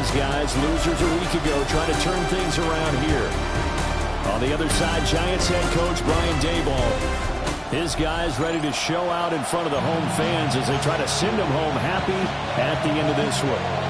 these guys, losers a week ago, trying to turn things around here. On the other side, Giants head coach Brian Daboll. His guys ready to show out in front of the home fans as they try to send them home happy at the end of this one.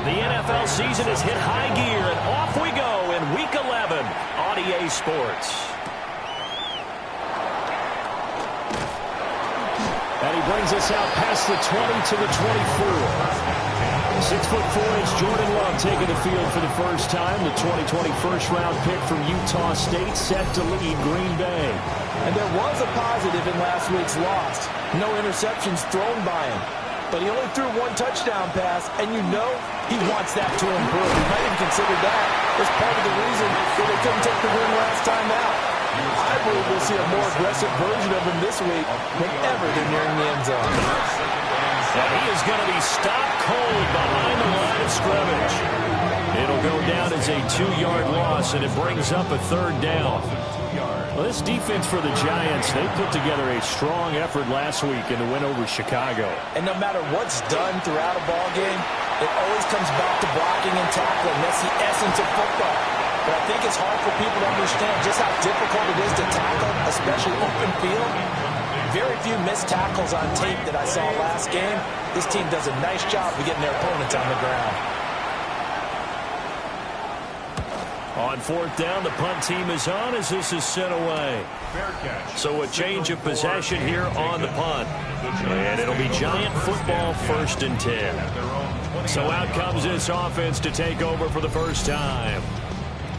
The NFL season has hit high gear, and off we go in Week 11 on EA Sports. And he brings us out past the 20 to the 24. 6'4" Jordan Love taking the field for the first time. The 2020 first-round pick from Utah State set to lead Green Bay. And there was a positive in last week's loss. No interceptions thrown by him. But he only threw one touchdown pass, and you know he wants that to improve. He might even consider that as part of the reason that they couldn't take the win last time out. I believe we'll see a more aggressive version of him this week whenever they're nearing the end zone. And he is going to be stopped cold behind the line of scrimmage. It'll go down as a 2-yard loss, and it brings up a third down. Well, this defense for the Giants, they put together a strong effort last week in the win over Chicago. And no matter what's done throughout a ball game, it always comes back to blocking and tackling. That's the essence of football. But I think it's hard for people to understand just how difficult it is to tackle, especially open field. Very few missed tackles on tape that I saw last game. This team does a nice job of getting their opponents on the ground. On fourth down, the punt team is on as this is sent away. So a change of possession here on the punt. And it'll be Giant football 1st and 10. So out comes this offense to take over for the first time.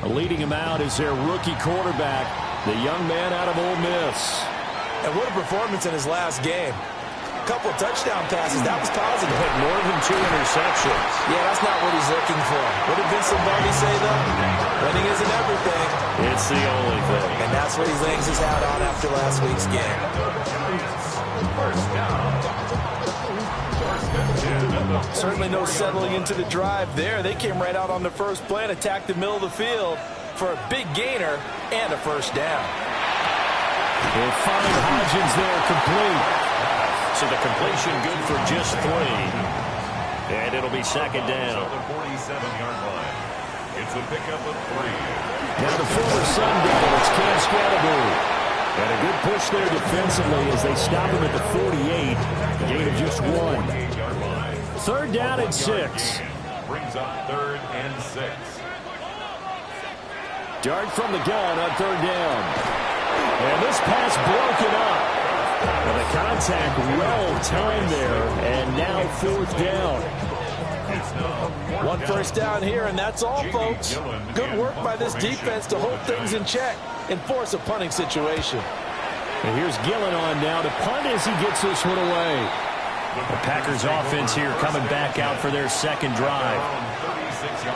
Leading him out is their rookie quarterback, the young man out of Ole Miss. And what a performance in his last game. A couple of touchdown passes, that was positive. But more than 2 interceptions. Yeah, that's not what he's looking for. What did Vince Lombardi say, though? Winning isn't everything. It's the only thing. And that's what he lays his hat on after last week's game. Certainly no settling into the drive there. They came right out on the first play and attacked the middle of the field for a big gainer and a first down. They'll find Hodgins there complete. So the completion good for just 3. And it'll be 2nd down. The 47-yard line. It's a pickup of 3. Now the former Sun Devil, it's Cam Scatterbury. And a good push there defensively as they stop him at the 48. A gain of just 1. 3rd down and 6. Brings up 3rd and 6. Dart from the gun on 3rd down. And this pass broken up. And the contact well timed there. And now 4th down. 1 first down here, and that's all, folks. Good work by this defense to hold things in check and force a punting situation. And here's Gillen on now to punt as he gets this one away. The Packers offense here coming back out for their 2nd drive.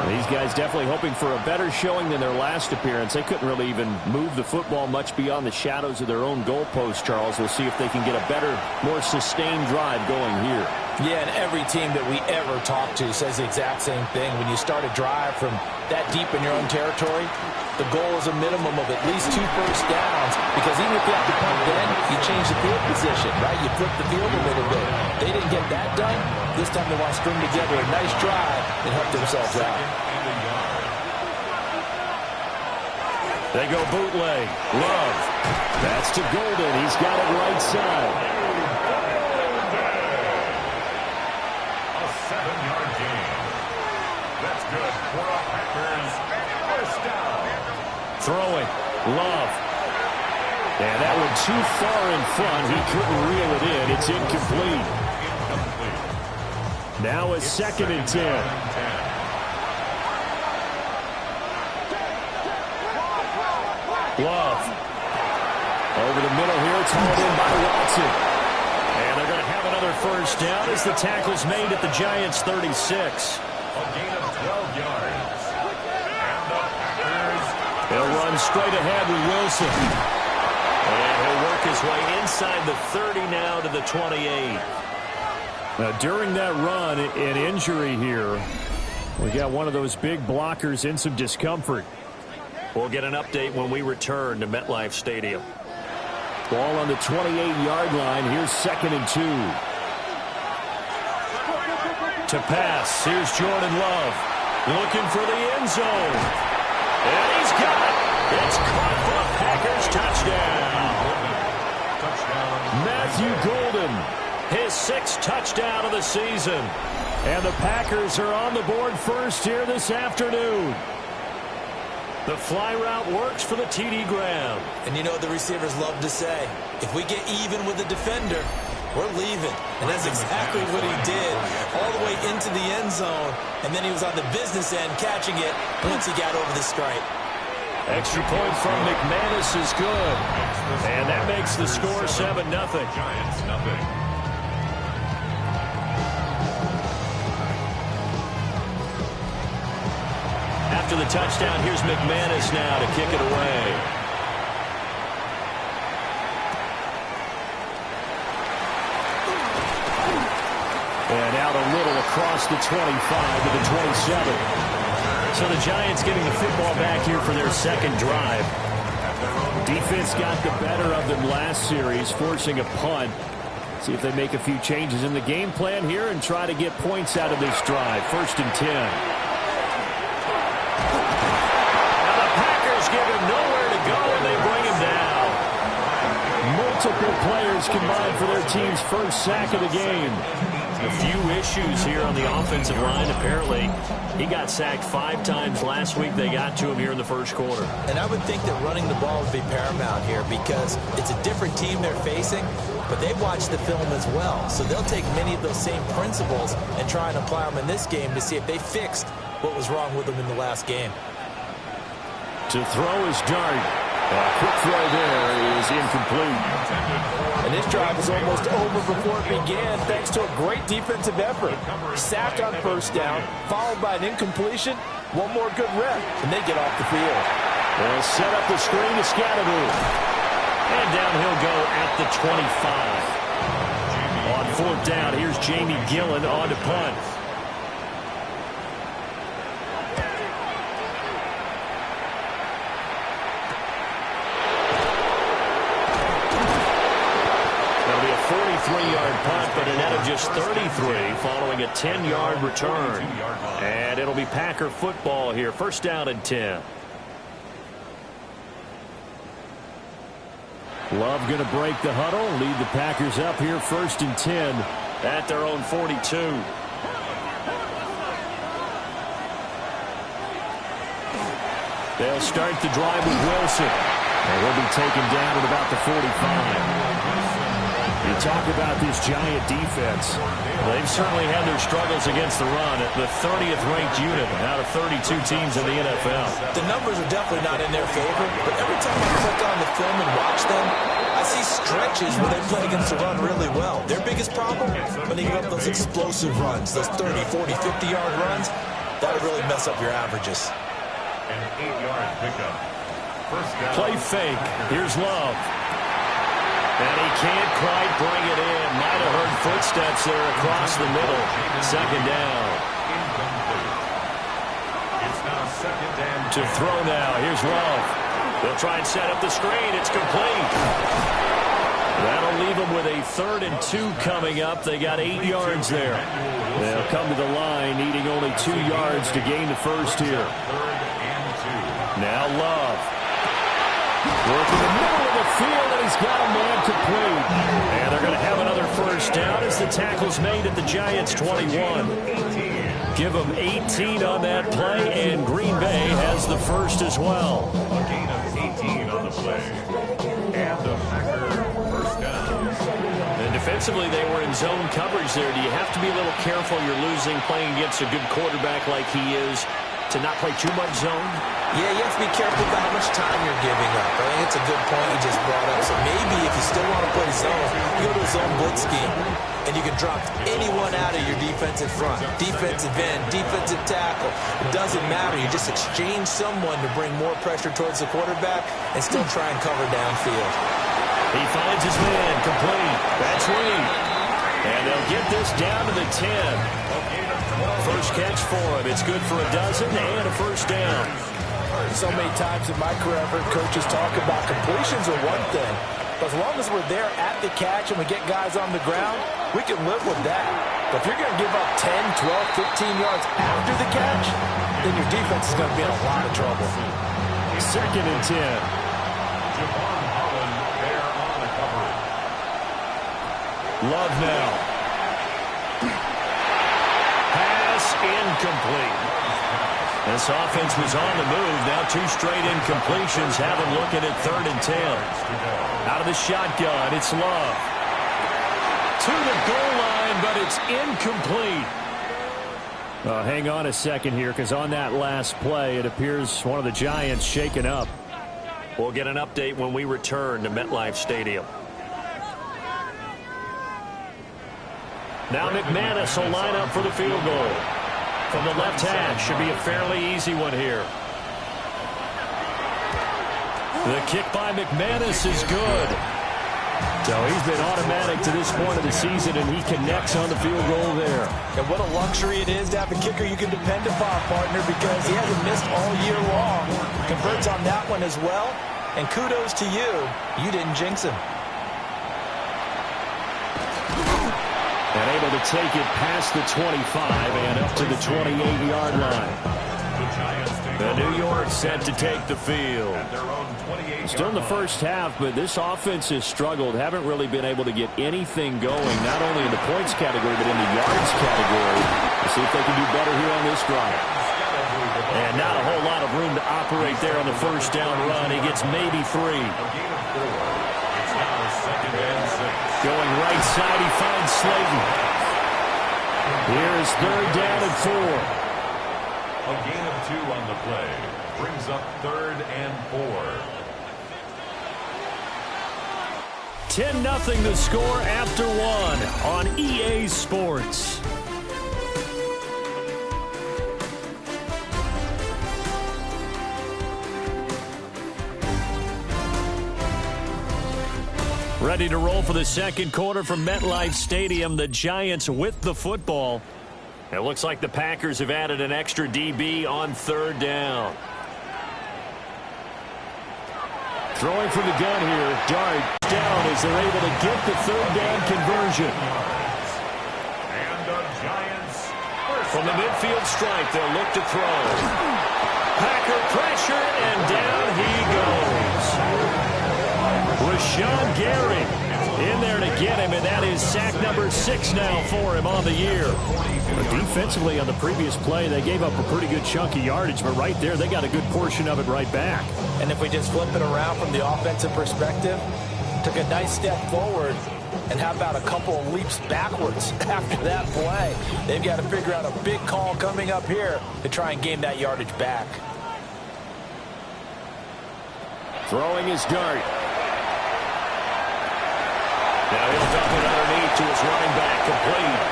These guys definitely hoping for a better showing than their last appearance. They couldn't really even move the football much beyond the shadows of their own goalpost, Charles. We'll see if they can get a better, more sustained drive going here. Yeah, and every team that we ever talk to says the exact same thing. When you start a drive from that deep in your own territory, the goal is a minimum of at least 2 first downs, because even if you have to punt then, you change the field position, right? You flip the field a little bit. They didn't get that done. This time they want to string together a nice drive and help themselves out. They go bootleg. Love. That's to Golden. He's got it right side. A 7-yard gain. That's good for a Packers first down. Throwing. Love. And that one too far in front. He couldn't reel it in. It's incomplete. Now a 2nd and 10. Love. Over the middle here. It's hauled in by Watson. And they're going to have another first down as the tackle's made at the Giants' 36. A gain of 12 yards. And the Packers. He'll run straight ahead with Wilson. And he'll work his way inside the 30 now to the 28. Now, during that run, an injury here. We got one of those big blockers in some discomfort. We'll get an update when we return to MetLife Stadium. Ball on the 28-yard line. Here's 2nd and 2. To pass. Here's Jordan Love. Looking for the end zone. And he's got it. It's caught for a Packers touchdown. Matthew Golden. His 6th touchdown of the season. And the Packers are on the board first here this afternoon. The fly route works for the TD Graham. And you know what the receivers love to say? If we get even with the defender, we're leaving. And that's exactly what he did. All the way into the end zone. And then he was on the business end catching it once he got over the stripe. Extra point from McManus is good. And that makes the score 7-0. Giants nothing. After the touchdown, here's McManus now to kick it away. And out a little across the 25 to the 27. So the Giants getting the football back here for their 2nd drive. Defense got the better of them last series, forcing a punt. See if they make a few changes in the game plan here and try to get points out of this drive. 1st and 10. Give him nowhere to go, and they bring him down. Multiple players combined for their team's first sack of the game. A few issues here on the offensive line. Apparently, he got sacked 5 times last week. They got to him here in the first quarter. And I would think that running the ball would be paramount here because it's a different team they're facing, but they've watched the film as well. So they'll take many of those same principles and try and apply them in this game to see if they fixed what was wrong with them in the last game. To throw is Dart. A quick throw there is incomplete. And this drive was almost over before it began thanks to a great defensive effort. Sacked on first down, followed by an incompletion. One more good rep, and they get off the field. They'll set up the screen to Scatteroo. And down he'll go at the 25. On 4th down, here's Jamie Gillen on to punt. Punt, but a net of just 33 following a 10-yard return. And it'll be Packer football here. 1st down and 10. Love going to break the huddle, lead the Packers up here 1st and 10 at their own 42. They'll start the drive with Wilson. And he'll be taken down at about the 45. You talk about this Giant defense. They've certainly had their struggles against the run at the 30th ranked unit out of 32 teams in the NFL. The numbers are definitely not in their favor, but every time I click on the film and watch them, I see stretches where they play against the run really well. Their biggest problem, when they give up those explosive runs, those 30, 40, 50-yard runs, that would really mess up your averages. An 8-yard pickup. First down. Play fake. Here's Love. And he can't quite bring it in. Might have heard footsteps there across the middle. 2nd down. It's now 2nd and To throw now. Here's Love. They'll try and set up the screen. It's complete. That'll leave them with a 3rd and 2 coming up. They got 8 yards there. They'll come to the line needing only 2 yards to gain the first here. 3rd and 2. Now Love. Working the middle of the field, and he's got a man complete. And they're going to have another first down as the tackle's made at the Giants' 21. Give them 18 on that play, and Green Bay has the first as well. A gain of 18 on the play. And the Packer first down. And defensively, they were in zone coverage there. Do you have to be a little careful? You're losing playing against a good quarterback like he is to not play too much zone? Yeah, you have to be careful about how much time you're giving up. I think it's a good point you just brought up. So maybe if you still want to play zone, you go to a zone blitz scheme, and you can drop anyone out of your defensive front. Defensive end, defensive tackle. It doesn't matter. You just exchange someone to bring more pressure towards the quarterback and still try and cover downfield. He finds his man complete. That's Reed. And they'll get this down to the 10. First catch for him. It's good for a dozen and a first down. So many times in my career, I've heard coaches talk about completions are one thing. But as long as we're there at the catch and we get guys on the ground, we can live with that. But if you're going to give up 10, 12, 15 yards after the catch, then your defense is going to be in a lot of trouble. Second and 10. Javon Holland there on the coverage. Love now. Pass incomplete. This offense was on the move. Now two straight incompletions have them looking at 3rd and 10. Out of the shotgun, it's Love. To the goal line, but it's incomplete. Hang on a second here, because on that last play, it appears one of the Giants shaken up. We'll get an update when we return to MetLife Stadium. Now McManus will line up for the field goal. From the left hash, should be a fairly easy one here. The kick by McManus is good. So he's been automatic to this point of the season, and he connects on the field goal there. And what a luxury it is to have a kicker you can depend upon, partner, because he hasn't missed all year long. Converts on that one as well, and kudos to you. You didn't jinx him. And able to take it past the 25 and up to the 28-yard line. The New York set to take the field. Still in the first half, but this offense has struggled. Haven't really been able to get anything going, not only in the points category, but in the yards category. We'll see if they can do better here on this drive. And not a whole lot of room to operate there on the first down run. He gets maybe 3. Going right side, he finds Slayton. Here's 3rd down and 4. A gain of 2 on the play. Brings up 3rd and 4. 10-0 the score after 1 on EA Sports. Ready to roll for the second quarter from MetLife Stadium. The Giants with the football. It looks like the Packers have added an extra DB on 3rd down. Throwing from the gun here. Dart down as they're able to get the 3rd down conversion. And the Giants from the midfield stripe, they'll look to throw. Packer pressure, and down he goes. Rashawn Gary in there to get him, and that is sack number 6 now for him on the year. But defensively on the previous play, they gave up a pretty good chunk of yardage, but right there, they got a good portion of it right back. And if we just flip it around from the offensive perspective, took a nice step forward, and how about a couple of leaps backwards after that play? They've got to figure out a big call coming up here to try and gain that yardage back. Throwing his Dart. Now he'll dump it underneath to his running back, complete.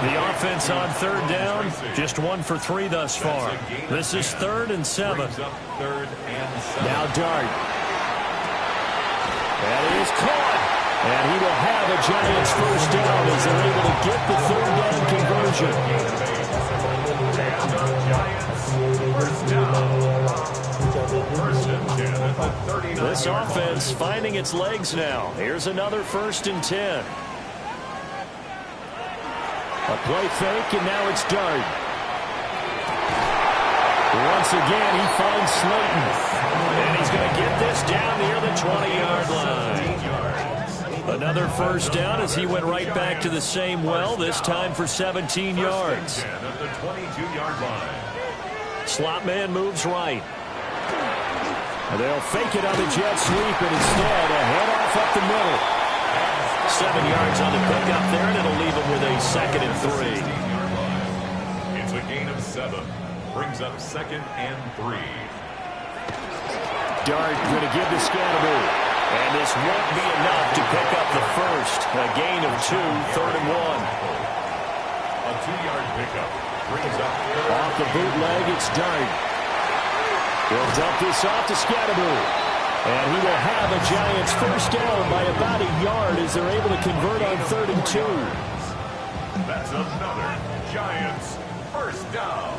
The offense on 3rd down, just 1 for 3 thus far. This is 3rd and 7. Now Dart. And he is caught. And he will have a Giants first down as they're able to get the 3rd down conversion. This offense finding its legs now. Here's another 1st and 10. A play fake, and now it's Dart. Once again, he finds Slayton. And he's going to get this down near the 20-yard line. Another first down as he went right back to the same well, this time for 17 yards. At the 22-yard line. Slot man moves right. They'll fake it on the jet sweep, and instead a handoff up the middle. 7 yards on the pickup there, and it'll leave him with a 2nd and 3. It's a gain of 7. Brings up 2nd and 3. Dart going to give to Scatterby. And this won't be enough to pick up the first. A gain of 2, 3rd and 1. A 2-yard pickup brings up off the bootleg, it's Dart. He'll dump this off to Scatterby. And he will have a Giants first down by about a yard as they're able to convert on 3rd and 2. That's another Giants first down.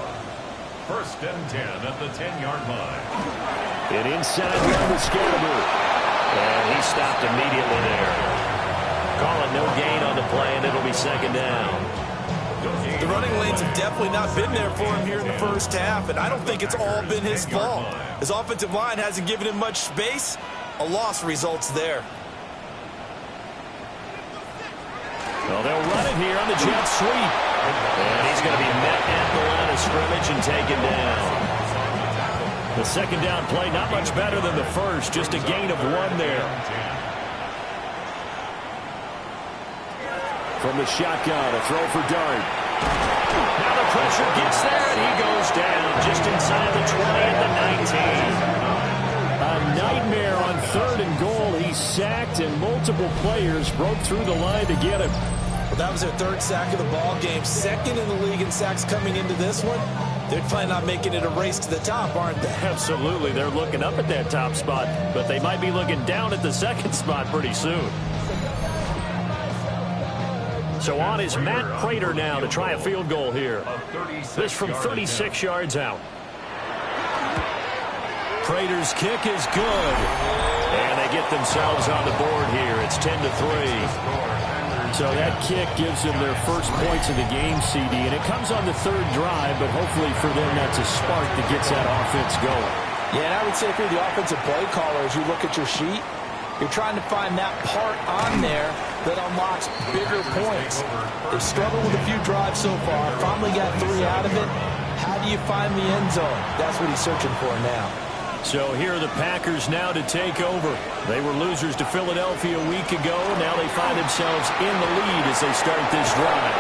1st and 10 at the 10-yard line. An inside run to Scatterby. And he stopped immediately there. Call it no gain on the play, and it'll be 2nd down. The running lanes have definitely not been there for him here in the first half, and I don't think it's all been his fault. His offensive line hasn't given him much space. A loss results there. Well, they'll run it here on the jet sweep. And he's going to be met at the line of scrimmage and taken down. The 2nd down play, not much better than the first, just a gain of 1 there. From the shotgun, a throw for Dart. Now the pressure gets there, and he goes down just inside the 20 at the 19. A nightmare on 3rd and goal. He's sacked, and multiple players broke through the line to get him. Well, that was their 3rd sack of the ball game. 2nd in the league in sacks coming into this one. They're planning on making it a race to the top, aren't they? Absolutely. They're looking up at that top spot, but they might be looking down at the 2nd spot pretty soon. So on is Matt Prater now to try a field goal here. This from 36 yards out. Prater's kick is good. And they get themselves on the board here. It's 10-3. So that kick gives them their first points of the game, CD, and it comes on the 3rd drive, but hopefully for them that's a spark that gets that offense going. Yeah, and I would say if you're the offensive play caller, as you look at your sheet, you're trying to find that part on there that unlocks bigger points. They've struggled with a few drives so far, finally got 3 out of it. How do you find the end zone? That's what he's searching for now. So here are the Packers now to take over. They were losers to Philadelphia a week ago. Now they find themselves in the lead as they start this drive.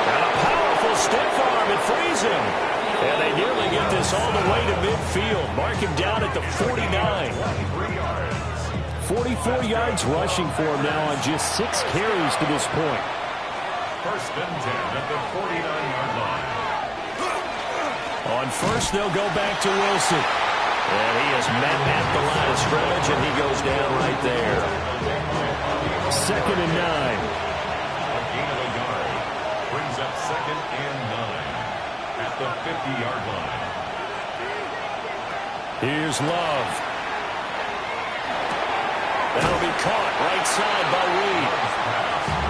And a powerful stiff arm. It frees him. And they nearly get this all the way to midfield. Mark him down at the 49. 44 yards rushing for him now on just 6 carries to this point. 1st and 10 at the 49-yard line. On first, they'll go back to Wilson. And he is met at the line of scrimmage, and he goes down right there. 2nd and 9. A gain of a yard. Brings up 2nd and 9 at the 50-yard line. Here's Love. That'll be caught right side by Reed.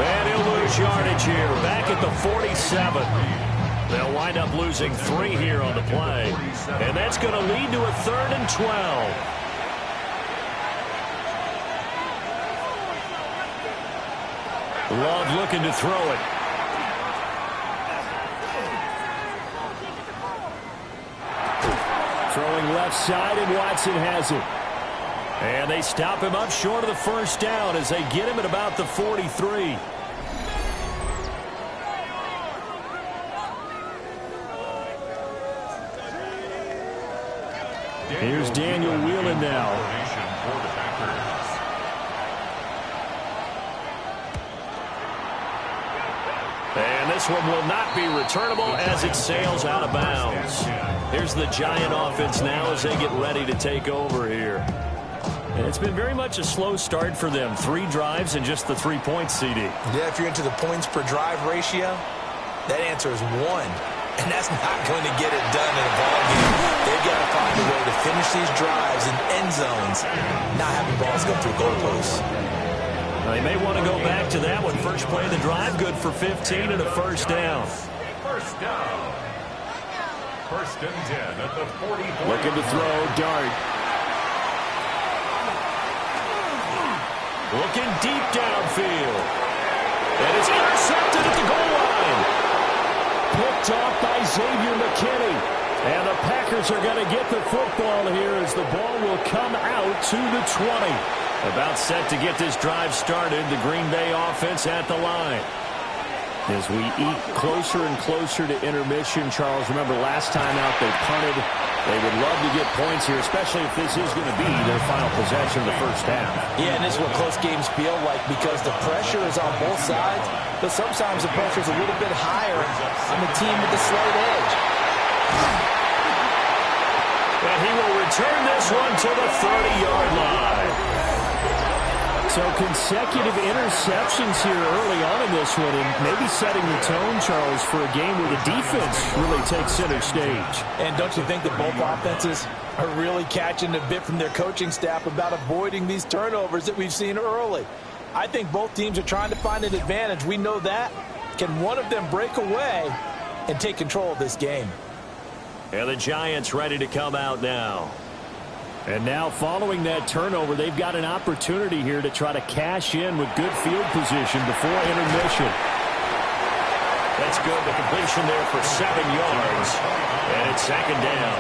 And he'll lose yardage here, back at the 47. They'll wind up losing 3 here on the play. And that's going to lead to a 3rd and 12. Love looking to throw it. Throwing left side, and Watson has it. And they stop him up short of the first down as they get him at about the 43. Here's Daniel Whelan now. And this one will not be returnable as it sails out of bounds. Here's the Giant offense now as they get ready to take over here. And it's been very much a slow start for them. 3 drives and just the 3 points, CD. Yeah, if you're into the points per drive ratio, that answer is 1. And that's not going to get it done in a ballgame. They've got to find a way to finish these drives in end zones, not having balls go through goalposts. Now, they may want to go back to that one. First play of the drive, good for 15 and a first down. First down. 1st and 10 at the 44. Looking to throw, Dart. Looking deep downfield. And it's intercepted at the goal line. Picked off by Xavier McKinney. And the Packers are going to get the football here as the ball will come out to the 20. About set to get this drive started, the Green Bay offense at the line. As we eat closer and closer to intermission, Charles, remember last time out they punted. They would love to get points here, especially if this is going to be their final possession of the first half. Yeah, and this is what close games feel like because the pressure is on both sides, but sometimes the pressure is a little bit higher on the team with the slight edge. And he will return this one to the 30-yard line. So consecutive interceptions here early on in this one, and maybe setting the tone, Charles, for a game where the defense really takes center stage. And don't you think that both offenses are really catching a bit from their coaching staff about avoiding these turnovers that we've seen early? I think both teams are trying to find an advantage. We know that. Can one of them break away and take control of this game? And the Giants ready to come out now. And now following that turnover, they've got an opportunity here to try to cash in with good field position before intermission. That's good. The completion there for 7 yards. And it's second down.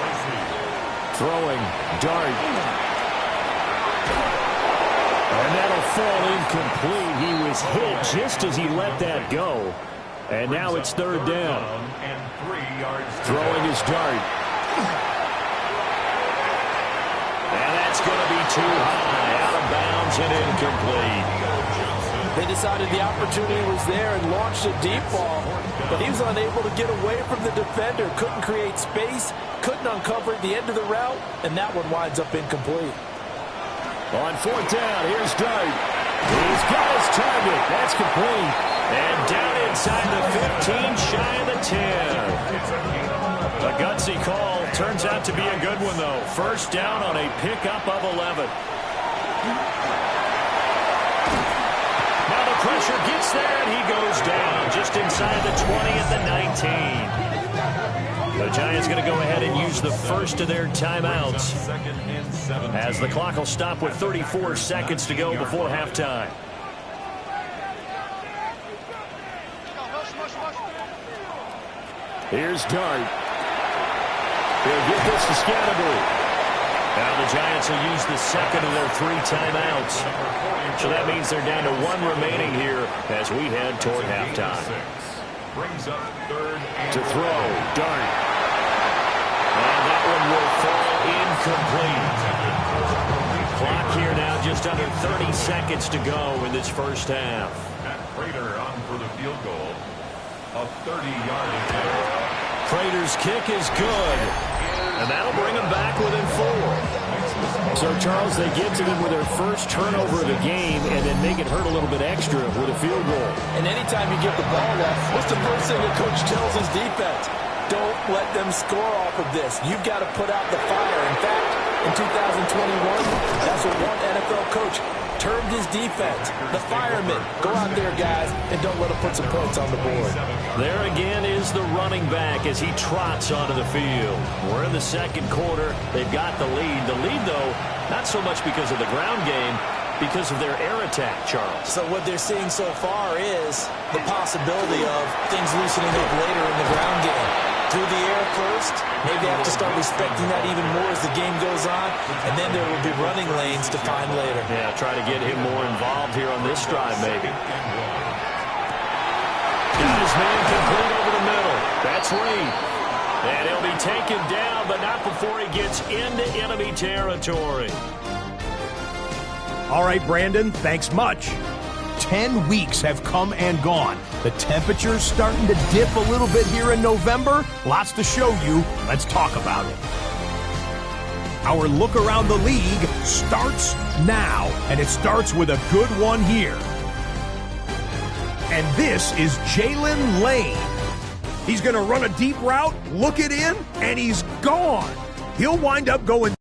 Throwing, Dart. And that'll fall incomplete. He was hit just as he let that go. And now it's third down. Throwing his Dart. And that's going to be too high, out of bounds and incomplete. They decided the opportunity was there and launched a deep ball, but he was unable to get away from the defender, couldn't create space, couldn't uncover at the end of the route, and that one winds up incomplete. On fourth down, here's Dart. He's got his target. That's complete. And down inside the 15, shy of the 10. A gutsy call. Turns out to be a good one, though. First down on a pickup of 11. Now the pressure gets there, and he goes down just inside the 20 at the 19. The Giants going to go ahead and use the first of their timeouts as the clock will stop with 34 seconds to go before halftime. Here's Dart. He'll get this to Scatterbury. Now the Giants will use the second of their 3 timeouts. So that means they're down to 1 remaining here as we head toward halftime. To throw, Dart. And that one will fall incomplete. Clock here now just under 30 seconds to go in this first half. Prater on for the field goal. A 30-yard attempt. Prater's kick is good. And that'll bring them back within 4. So, Charles, they get to them with their first turnover of the game and then make it hurt a little bit extra with a field goal. And anytime you give the ball up, what's the first thing a coach tells his defense? Don't let them score off of this. You've got to put out the fire. In fact, in 2021, that's what one NFL coach termed his defense. The firemen. Go out there, guys, and don't let them put some points on the board. There again is the running back as he trots onto the field. We're in the second quarter. They've got the lead. The lead, though, not so much because of the ground game, because of their air attack, Charles. So what they're seeing so far is the possibility of things loosening up later in the ground game. Through the air first, maybe they have to start respecting that even more as the game goes on, and then there will be running lanes to find later. Yeah, try to get him more involved here on this drive, maybe. Got his man complete over the middle. That's Reed. And he'll be taken down, but not before he gets into enemy territory. All right, Brandon, thanks much. 10 weeks have come and gone. The temperature's starting to dip a little bit here in November. Lots to show you. Let's talk about it. Our look around the league starts now, and it starts with a good one here. And this is Jalen Lane. He's going to run a deep route, look it in, and he's gone. He'll wind up going